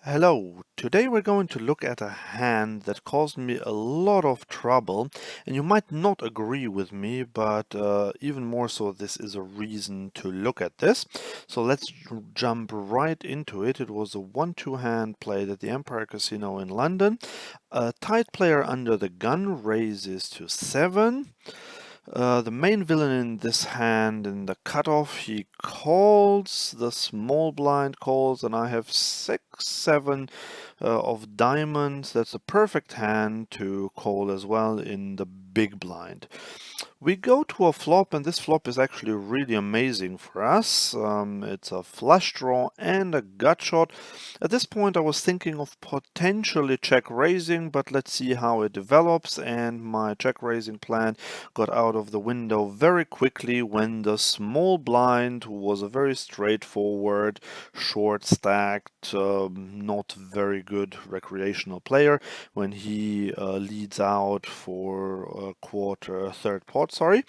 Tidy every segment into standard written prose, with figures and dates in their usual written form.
Hello, today we're going to look at a hand that caused me a lot of trouble, and you might not agree with me, but even more so, this is a reason to look at this. So let's jump right into it. It was a 1-2 hand played at the Empire Casino in London. A tight player under the gun raises to 7. The main villain in this hand, in the cutoff, he calls, the small blind calls, and I have 6-7 of diamonds. That's a perfect hand to call as well in the big blind. We go to a flop, and this flop is actually really amazing for us. It's a flush draw and a gut shot. At this point, I was thinking of potentially check raising, but let's see how it develops. And my check raising plan got out of the window very quickly when the small blind, who was a very straightforward, short stacked, not very good recreational player, when he leads out for a third pot, sorry.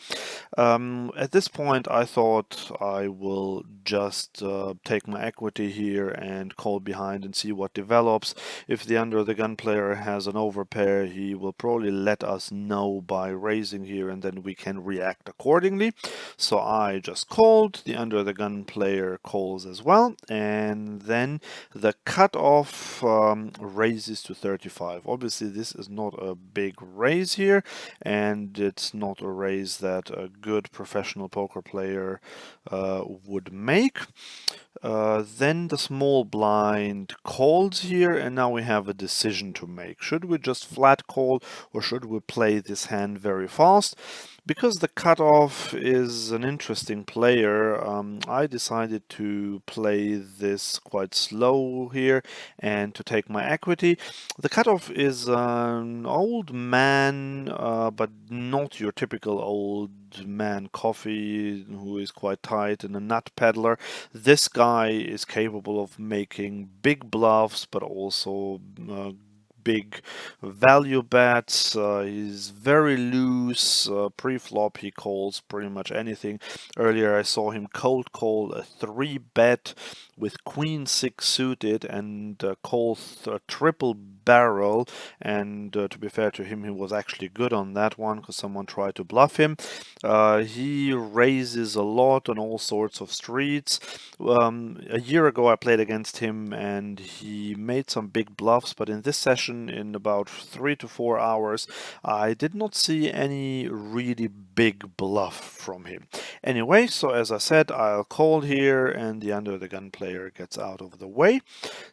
At this point, I thought I will just take my equity here and call behind and see what develops. If the under the gun player has an overpair, he will probably let us know by raising here, and then we can react accordingly. So I just called, the under the gun player calls as well, and then the cutoff raises to 35. Obviously, this is not a big raise here, and it's not a raise that a good professional poker player would make. Then the small blind calls here, and now we have a decision to make. Should we just flat call, or should we play this hand very fast? Because the cutoff is an interesting player, I decided to play this quite slow here and to take my equity. The cutoff is an old man, but not your typical old man coffee who is quite tight, and a nut peddler. This guy is capable of making big bluffs, but also big value bets. He's very loose. Pre-flop, he calls pretty much anything. Earlier, I saw him cold call a 3-bet with Queen 6 suited and call a triple barrel. And to be fair to him, he was actually good on that one because someone tried to bluff him. He raises a lot on all sorts of streets. A year ago, I played against him and he made some big bluffs, but in this session, in about 3 to 4 hours, I did not see any really big bluff from him. Anyway, so as I said, I'll call here and the under the gun player gets out of the way.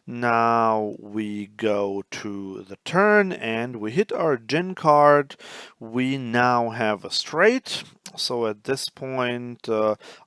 Now we go to the turn and we hit our gin card. We now have a straight. So at this point,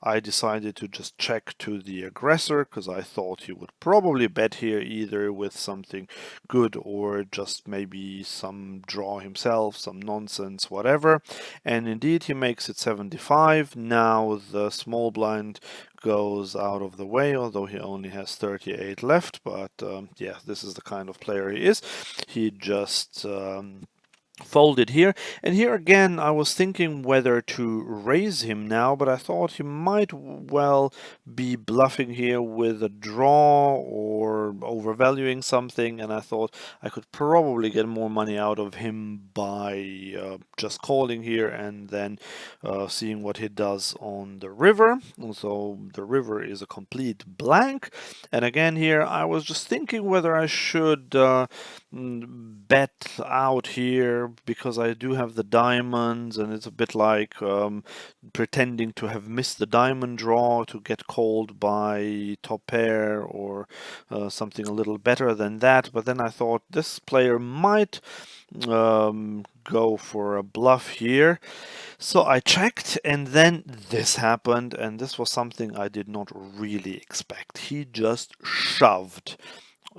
I decided to just check to the aggressor because I thought he would probably bet here either with something good or just maybe some draw himself, some nonsense, whatever. And indeed, he makes it 75. Now the small blind goes out of the way, although he only has 38 left. But yeah, this is the kind of player he is. He just folded here, and here again I was thinking whether to raise him now, but I thought he might well be bluffing here with a draw or overvaluing something, and I thought I could probably get more money out of him by just calling here and then seeing what he does on the river. So the river is a complete blank, and again here I was just thinking whether I should bet out here because I do have the diamonds, and it's a bit like pretending to have missed the diamond draw to get called by top pair or something a little better than that. But then I thought this player might go for a bluff here. So I checked, and then this happened, and this was something I did not really expect. He just shoved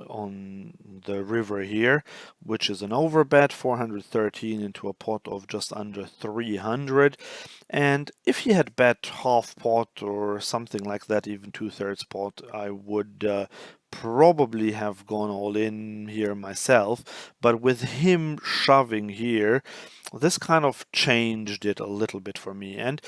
on the river here, which is an overbet, 413 into a pot of just under 300. And if he had bet half pot or something like that, even 2/3 pot, I would probably have gone all in here myself. But with him shoving here, this kind of changed it a little bit for me. And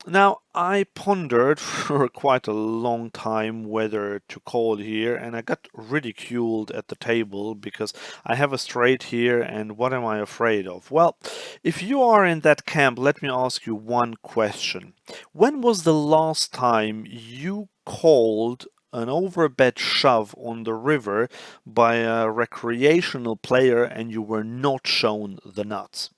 Now, I pondered for quite a long time whether to call here, and I got ridiculed at the table because I have a straight here, and what am I afraid of? Well, if you are in that camp, let me ask you one question. When was the last time you called an overbet shove on the river by a recreational player and you were not shown the nuts?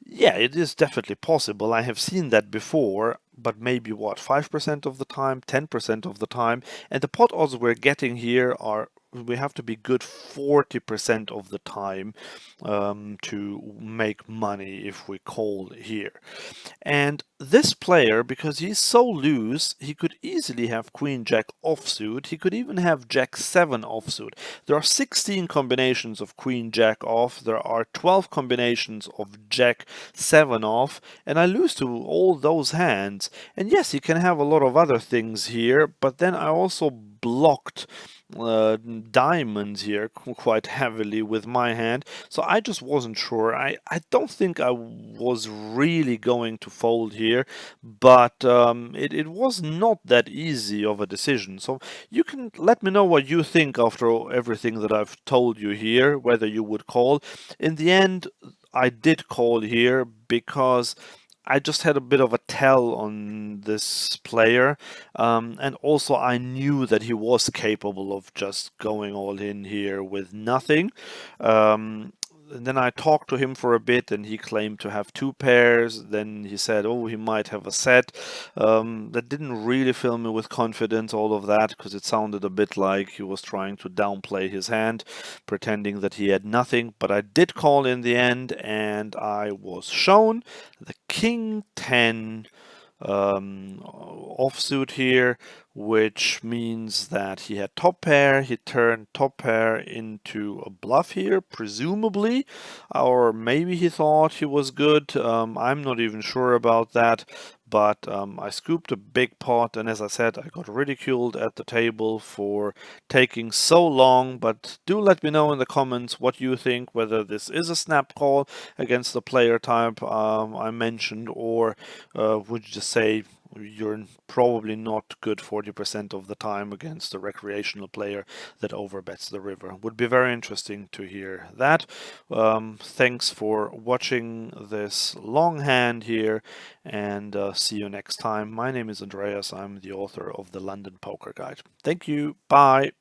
Yeah, it is definitely possible. I have seen that before, but maybe what, 5% of the time, 10% of the time. And the pot odds we're getting here are we have to be good 40% of the time to make money if we call here. And this player, because he's so loose, he could easily have Queen Jack offsuit. He could even have Jack 7 offsuit. There are 16 combinations of Queen Jack off. There are 12 combinations of Jack 7 off. And I lose to all those hands. And yes, he can have a lot of other things here, but then I also blocked diamonds here quite heavily with my hand, so I just wasn't sure. I don't think I was really going to fold here, but it was not that easy of a decision. So you can let me know what you think after everything that I've told you here, whether you would call. In the end, I did call here because I just had a bit of a tell on this player, and also I knew that he was capable of just going all in here with nothing. Um, and then I talked to him for a bit, and he claimed to have two pairs. Then he said, "Oh, he might have a set." That didn't really fill me with confidence, all of that, because it sounded a bit like he was trying to downplay his hand, pretending that he had nothing. But I did call in the end, and I was shown the King 10 offsuit here, which means that he had top pair. He turned top pair into a bluff here, presumably, or maybe he thought he was good. I'm not even sure about that. But I scooped a big pot, and as I said, I got ridiculed at the table for taking so long. But do let me know in the comments what you think, whether this is a snap call against the player type I mentioned, or would you just say you're probably not good 40% of the time against a recreational player that overbets the river? Would be very interesting to hear that. Thanks for watching this long hand here, and see you next time. My name is Andreas. I'm the author of the London Poker Guide. Thank you. Bye.